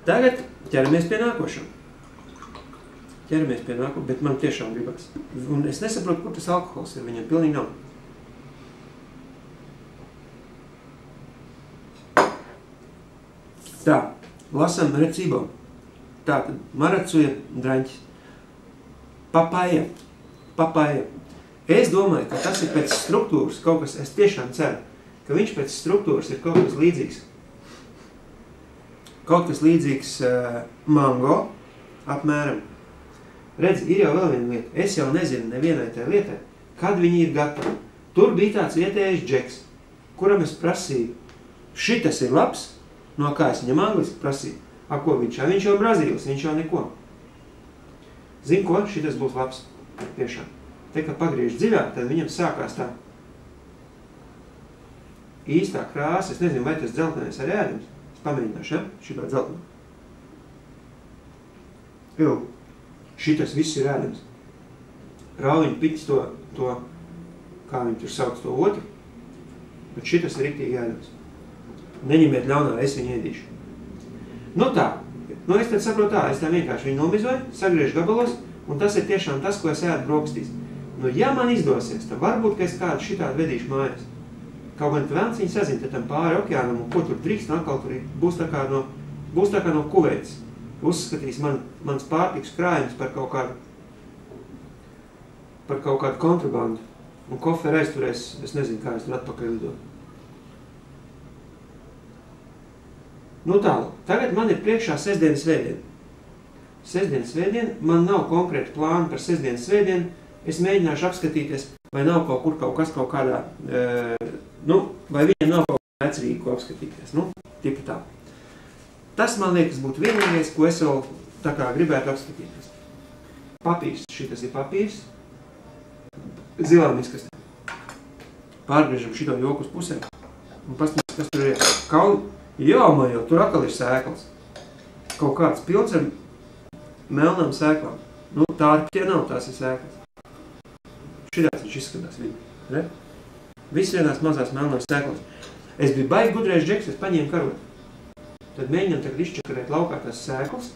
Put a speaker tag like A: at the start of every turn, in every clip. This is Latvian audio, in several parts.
A: Tagad ķeramies pie nākošā. Bet man tiešām gribas. Un es nesaprotu, kur tas alkohols ir. Viņam pilnīgi nav. Tā, lasam recibo. Tātad, maracuja draņķis. Papaja. Es domāju, ka tas ir pēc struktūras kaut kas, es tiešām ceru, ka viņš pēc struktūras ir kaut kas līdzīgs. Kaut kas līdzīgs mango, apmēram. Redzi, ir jau vēl viena lieta. Es jau nezinu nevienai tai lietai, kad viņi ir gatavi. Tur bija tāds vietējais džeks, kuram es prasīju, šitas ir labs, no kā es viņam angliski prasīju. Ko viņš? Viņš jau Brazīlis, viņš jau neko. Zini ko? Šitas būs labs. Tiešām. Te, kad pagriež dziļāk, tad viņam sākās tā īstā krāsa. Es nezinu, vai tas dzeltenais arī ēdams. Es pamēģināšu, ja? Šitā dzeltenā. Šitas viss ir ēdams. Rauviņu piķis to, kā viņi tur sauc to otru, bet šitas ir riktīgi ēdams. Neņemiet ļaunā, es viņu iedīšu. Nu tā, es tad saprotu tā, es tā vienkārši viņu nomizoju, sagriežu gabalos, un tas ir tiešām tas, ko es ēdu brokastīs. Nu, ja man izdosies, tad varbūt, ka es kādu šitādu vedīšu mājās. Kaut gan vēlns viņi sazina, tad tam pāri okeānam, un ko tur drīkst, un atkal tur būs tā kā no Kuveitas. Uzskatīs mans pārtikas krājums par kaut kādu kontrabandu. Un koferi aizturēs, es nezinu, kā es tur atpakaļ lidot. Nu tālāk. Tagad man ir priekšā sestdienas svētdiena. Sestdienas svētdiena, man nav konkrēti plāni par sestdienas svētdienu. Es mēģināšu apskatīties, vai nav kaut kas kaut kādā, vai viņiem nav kaut kādā vecrīgi, ko apskatīties. Tipa tā. Tas, man liekas, būtu vienīgais, ko es vēl tā kā gribētu apskatīties. Papīrs, šitas ir papīrs. Zilā miskastē. Pārgriežam šito joku uz pusēm. Un pastāstīs, kas tur ir. Jā, man jau, tur atkal ir sēklas. Kaut kāds pilns ar melnām sēklām. Tā nav, tās ir sēklas. Šitās viņš izskatās viņu. Re? Viss vienās mazās melnās sēklas. Es biju baigi gudrais džeks, es paņēmu karotu. Tad mēģinām tagad izčakarēt laukā tās sēklas.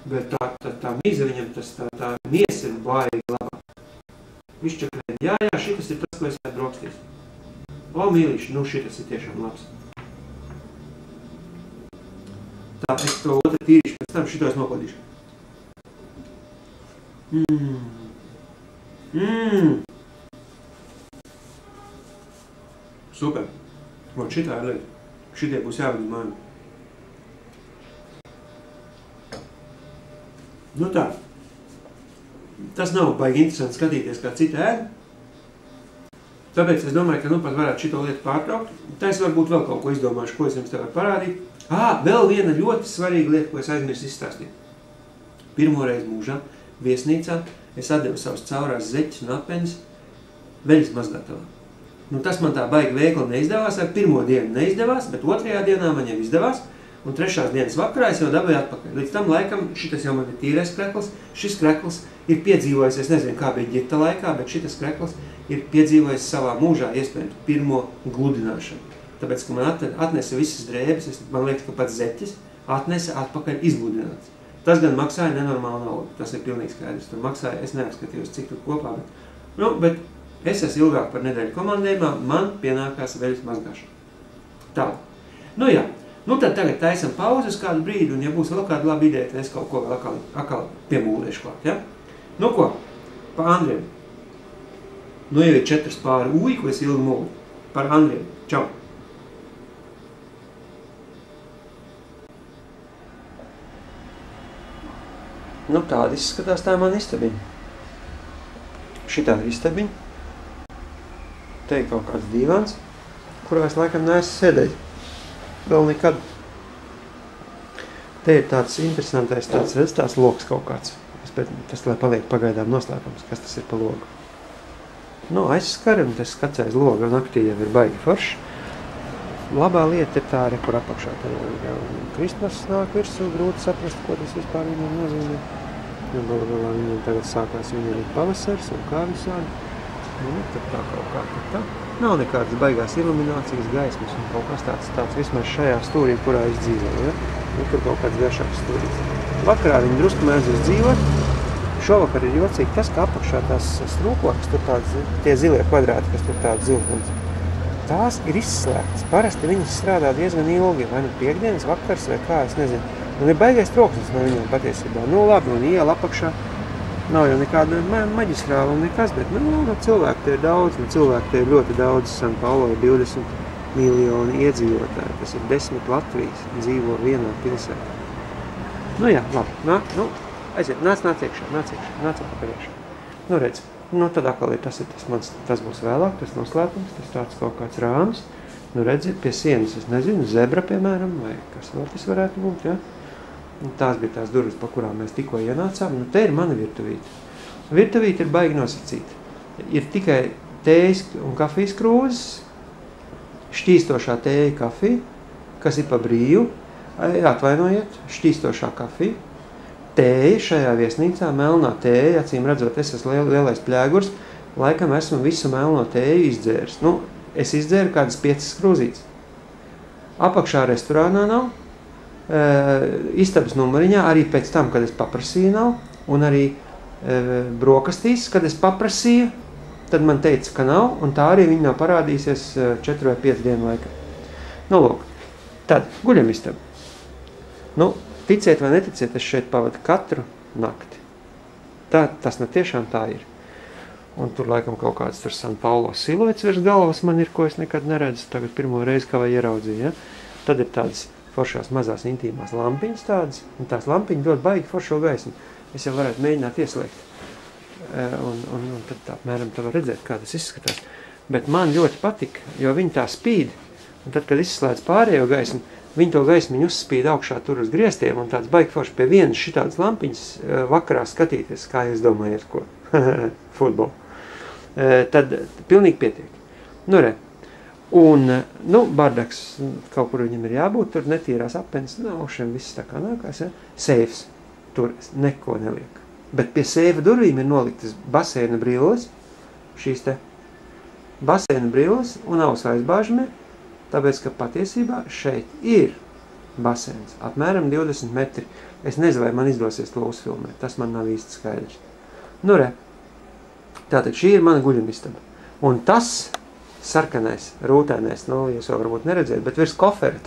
A: Bet tā miza viņam, tā miesa ir baigi labā. Izčakarēt. Jā, šitas ir tas, ko es ēdu brokastīs. Mīlīši, šitas ir tiešām labs. Tā, es to otru tīrīšu, pēc tam šito es nokodīšu. Super. Un šitā ir lieta. Šitie būs jāved mani. Tā. Tas nav baigi interesanti skatīties, kā cita ēda. Tāpēc es domāju, ka pat varētu šito lietu pārtraukt. Tā es varbūt vēl kaut ko izdomāšu, ko es jums te varu parādīt. Vēl viena ļoti svarīga lieta, ko es aizmirsu izstāstīt. Pirmoreiz mūžā, viesnīcā, es atdevu savus caurās zeķus un apeņus veļas mazgātavā. Tas man tā baigi veikli neizdevās, ar pirmo dienu neizdevās, bet otrajā dienā man jau izdevās, un trešās dienas vakarā es jau dabēju atpakaļ. Līdz tam laikam šitas jau man ir tīrais krekls, šis krekls ir piedzīvojis, es nezinu, kā bija ģita laikā, bet šitas krekls ir piedzīvojis savā mūžā iespējams pirmo gludināšanu. Tāpēc, ka man atnesa visas drēbes, man liekas, ka pats zeķis atnesa atpakaļ izgludināts. Tas gan maksāja nenormālu naudu, tas ir pilnīgi skaidrs. Tur maksāja, es neapskatījos, cik tur kopā, bet es esmu ilgāk par nedēļu komandējumā, man pienākās veļas mazgāšana. Tā. Tad tagad taisam pauzi uz kādu brīdi, un ja būs vēl kāda laba ideja, tad es kaut ko vēl atkal piemūlēšu klāt, ja? Ko? Pa Andriem. Jau ir 4 pāri uji, ko es ilgi mūlu. Par Andriem. Čau! Tāda izskatās tā man istabiņa. Šitā ir istabiņa. Te ir kaut kāds divans, kurā es laikam neesmu sēdējis. Vēl nekad. Te ir tāds interesantais, tās loks kaut kāds. Tas, lai paliek pagaidām noslēpums, kas tas ir pa logu. Aizskari, un tas skats aiz loga naktī jau ir baigi forši. Labā lieta ir tā, kur apakšā. Kristmas nāk virsū, grūti saprast, ko tas vispār viņam nozīmē. Galā viņam tagad sākās, viņam ir pavasars un kā visādi. Nu, tad tā kaut kā tā. Nav nekādas baigās iluminācijas, gaismas un kaut kas tāds vismaz šajā stūrī, kurā es dzīvoju, ja? Nu, tur kaut kāds vēršāks stūrīs. Vakarā viņi drusku mēdz dzīvot. Šovakar ir jocīgi tas, ka apakšā tās strūkokas, tur tāds, tie zilie kvadrāti, kas tur tāds zilgums, tās ir izslēgtas. Parasti viņas strādā diezgan ilgi, vai nu piekdienas vakars vai kā, es nezinu. Un ir baigais troksnis no viņiem patiesībā. Nu, labi, un iela apakšā nav jau nekāda maģistrāla un nekas, bet cilvēku te ir daudz, cilvēku te ir ļoti daudz. San Paulo ir 20 miljoni iedzīvotāji, tas ir 10 Latvijas dzīvo vienā pilsētā. Nu jā, labi, aiziet, nāc apakaļ. Nu redz, tad atkal ir tas būs vēlāk, tas noslēpums, tas tāds kaut kāds rāms. Nu redz, pie sienas, es nezinu, zebra, piemēram, vai kas vēl tas varētu būt, ja? Tās bija tās durvis, pa kurām mēs tikko ienācām. Nu, te ir mana virtuvīte. Virtuvīte ir baigi nosacīta. Ir tikai tējas un kafijas krūzes, šķīstošā tēja kafija, kas ir pa brīvu, atvainojiet, šķīstošā kafija, tēja šajā viesnīcā, melnā tēja, acīm redzot, es esmu lielais pļēgurs, laikam esmu visu melno tēju izdzēris. Nu, es izdzēru kādas 5 krūzītes. Apakšā restorānā nav, istabas numuriņā, arī pēc tam, kad es paprasīju nav, un arī brokastīs, kad es paprasīju, tad man teica, ka nav, un tā arī viņa nav parādīsies 4 vai 5 dienu laikā. Nu, lūk, tad guļamistaba. Nu, ticiet vai neticiet, es šeit pavadu katru nakti. Tas tiešām tā ir. Un tur laikam kaut kāds tur San Paulo siluets virs galvas man ir, ko es nekad neredzu. Tagad pirmo reizi, kā vai ieraudzīju, ja? Tad ir tādas foršās mazās intīmās lampiņas tādas, un tās lampiņas dod baigi foršo gaismu. Es jau varētu mēģināt ieslēgt. Un tad tā, apmēram tā var redzēt, kā tas izskatās. Bet man ļoti patika, jo viņi tā spīd, un tad, kad izslēdz pārējo gaismu, viņi to gaismiņu uzspīd augšā tur uz griestiem, un tāds baigi forši pie vienas šitādas lampiņas vakarā skatīties, kā jūs domājat, ko? Futbolu. Tad pilnīgi pietiek. Nu, re. Un, bardaks, kaut kur viņam ir jābūt, tur netīrās apens, augšiem viss tā kā nākās, ja? Seifs, tur neko neliek. Bet pie seifa durvīm ir noliktas baseina brilles, šīs te baseina brilles un ausu aizbāžamie, tāpēc, ka patiesībā šeit ir baseins, apmēram 20 metri. Es nezinu, vai man izdosies to uzfilmēt, tas man nav īsti skaidrs. Nu, re. Tātad šī ir mana guļamistaba. Un tas sarkanais, rūtēnais, jūs jau varbūt neredzēt, bet virs kofera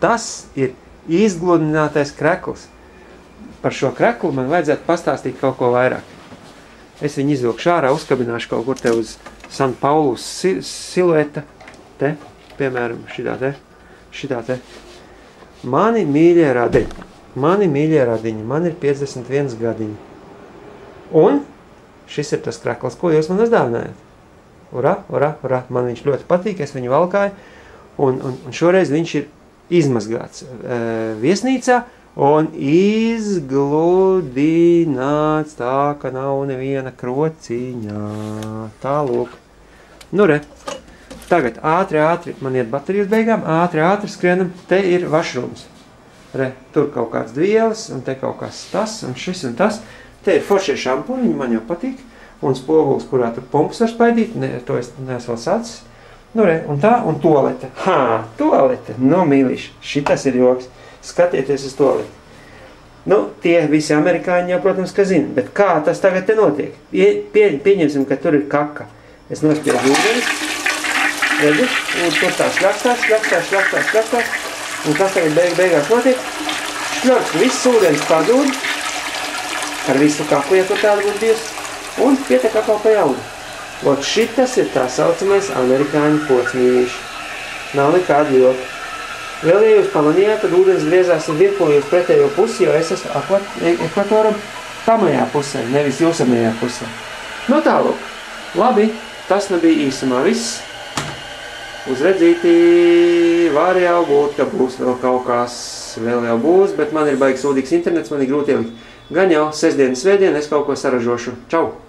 A: tas ir izgludinātais krekls. Par šo kreklu man vajadzētu pastāstīt kaut ko vairāk. Es viņu izvilkšu ārā, uzkabināšu kaut kur te uz San Paulo silueta, te, piemēram, šitā te. Mani mīļie radiņi, man ir 51 gadiņi. Un šis ir tas krekls, ko jūs man uzdāvinājat. Urā, man viņš ļoti patīk, es viņu valkāju, un šoreiz viņš ir izmazgāts viesnīcā un izgludināts tā, ka nav neviena krociņā. Tā lūk. Nu, re. Tagad ātri, man iet baterijas beigām, ātri skrienam, te ir vašrūms. Re, tur kaut kāds vielas, un te kaut kas tas, un šis un tas. Te ir foršie šampuņi, man jau patīk, un spogulis, kurā tur pumpas var spaidīt, to es neesmu vēl sācis. Nu, re, un tā, un toalete. Toalete, mīliši, šitas ir joks. Skatieties uz toaleti. Tie visi amerikāņi jau, protams, ka zina, bet kā tas tagad te notiek? Pieņemsim, ka tur ir kaka. Es nospiedu ūdenis, redzi, un tur tā šļakstās, un kas tagad beigās notiek? Šļorks, viss ūdenis pazūd, ar visu kaku, ja tur tāda būtu bijusi, un pietek atkal pa jaunu. Ot šitas ir tā saucamais amerikāņu pocmīši. Nav nekāda joka. Vēl, ja jūs pamanījāt, tad ūdens griezās un virpoja uz pretējo pusi, jo es esmu ekvatoram tamajā pusē, nevis jūsamajā pusē. Tālūk. Labi, tas nebija īsumā viss. Uzredzītī var jau būt, ka būs vēl kaut kas, vēl jau būs, bet man ir baigi sūdīgs internets, man ir grūti ielikt. Gan jau sestdien, svētdien es kaut ko saražošu. Čau!